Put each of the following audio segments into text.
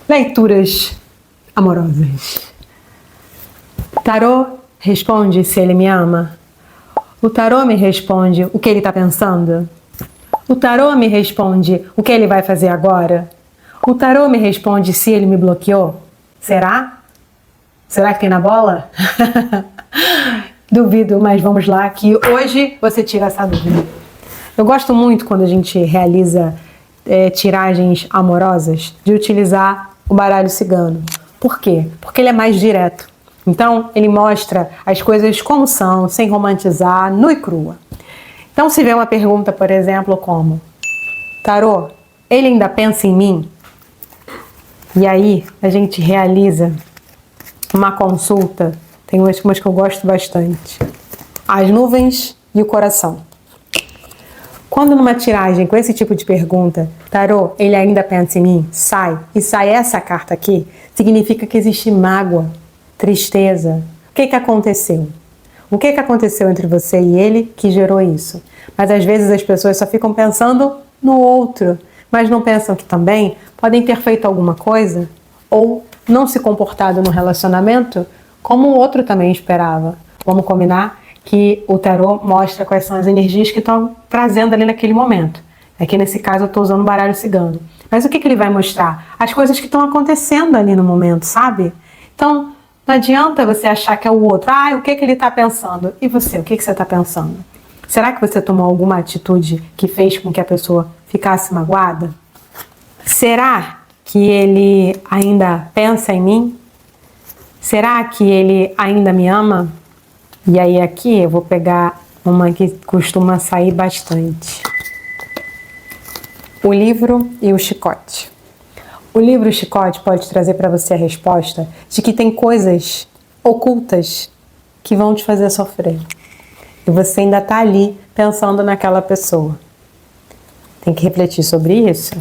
Leituras amorosas. Tarô responde se ele me ama. O tarô me responde o que ele está pensando. O tarô me responde o que ele vai fazer agora. O tarô me responde se ele me bloqueou. Será? Será que tem na bola? Duvido, mas vamos lá que hoje você tira essa dúvida. Eu gosto muito quando a gente realiza tiragens amorosas de utilizar o baralho cigano. Por quê? Porque ele é mais direto. Então, ele mostra as coisas como são, sem romantizar, nua e crua. Então, se vê uma pergunta, por exemplo, como: Tarô, ele ainda pensa em mim? E aí, a gente realiza uma consulta. Tem umas que eu gosto bastante. As nuvens e o coração. Quando numa tiragem com esse tipo de pergunta, Tarô, ele ainda pensa em mim? E sai essa carta aqui, significa que existe mágoa, tristeza. O que aconteceu? O que aconteceu entre você e ele que gerou isso? Mas às vezes as pessoas só ficam pensando no outro, mas não pensam que também podem ter feito alguma coisa ou não se comportado no relacionamento como o outro também esperava. Vamos combinar que o tarô mostra quais são as energias que estão trazendo ali naquele momento. Aqui nesse caso eu estou usando o baralho cigano. Mas o que ele vai mostrar? As coisas que estão acontecendo ali no momento, sabe? Então, não adianta você achar que é o outro. O que ele está pensando? E você, o que você está pensando? Será que você tomou alguma atitude que fez com que a pessoa ficasse magoada? Será que ele ainda pensa em mim? Será que ele ainda me ama? E aí aqui eu vou pegar uma que costuma sair bastante. O livro e o chicote. O livro e o chicote pode trazer para você a resposta de que tem coisas ocultas que vão te fazer sofrer. E você ainda está ali pensando naquela pessoa. Tem que refletir sobre isso.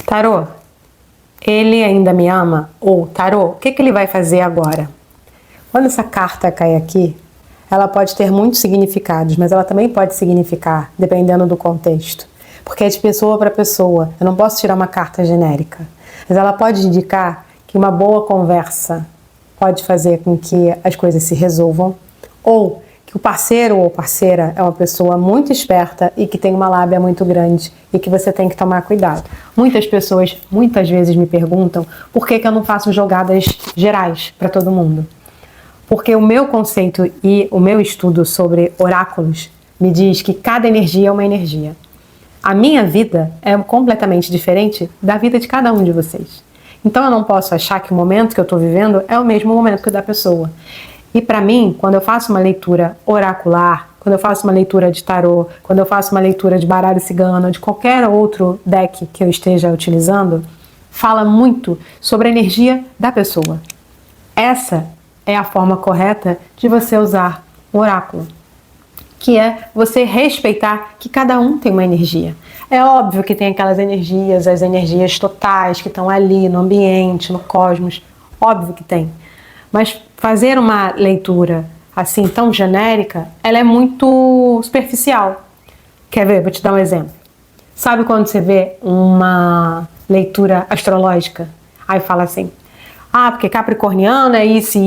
Tarô, ele ainda me ama? Ou, Tarô, o que ele vai fazer agora? Quando essa carta cai aqui, ela pode ter muitos significados, mas ela também pode significar, dependendo do contexto. Porque é de pessoa para pessoa. Eu não posso tirar uma carta genérica. Mas ela pode indicar que uma boa conversa pode fazer com que as coisas se resolvam. Ou que o parceiro ou parceira é uma pessoa muito esperta e que tem uma lábia muito grande e que você tem que tomar cuidado. Muitas pessoas, muitas vezes me perguntam por que eu não faço jogadas gerais para todo mundo. Porque o meu conceito e o meu estudo sobre oráculos me diz que cada energia é uma energia. A minha vida é completamente diferente da vida de cada um de vocês. Então eu não posso achar que o momento que eu estou vivendo é o mesmo momento que o da pessoa. E para mim, quando eu faço uma leitura oracular, quando eu faço uma leitura de tarô, quando eu faço uma leitura de baralho cigano, de qualquer outro deck que eu esteja utilizando, fala muito sobre a energia da pessoa. Essa é a forma correta de você usar o oráculo, que é você respeitar que cada um tem uma energia. É óbvio que tem aquelas energias, as energias totais que estão ali no ambiente, no cosmos, óbvio que tem. Mas fazer uma leitura assim tão genérica, ela é muito superficial. Quer ver? Vou te dar um exemplo. Sabe quando você vê uma leitura astrológica? Aí fala assim: porque capricorniano é isso,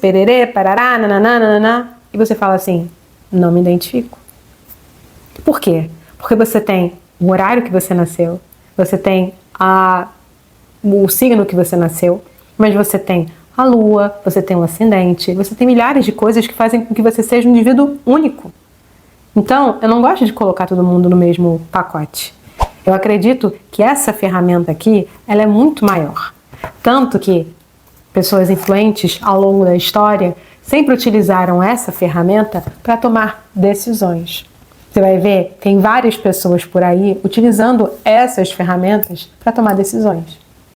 pererê, parará, nananana. E você fala assim: não me identifico. Por quê? Porque você tem o horário que você nasceu, você tem o signo que você nasceu, mas você tem a lua, você tem o ascendente, você tem milhares de coisas que fazem com que você seja um indivíduo único. Então, eu não gosto de colocar todo mundo no mesmo pacote. Eu acredito que essa ferramenta aqui, ela é muito maior. Tanto que pessoas influentes ao longo da história sempre utilizaram essa ferramenta para tomar decisões. Você vai ver, tem várias pessoas por aí utilizando essas ferramentas para tomar decisões.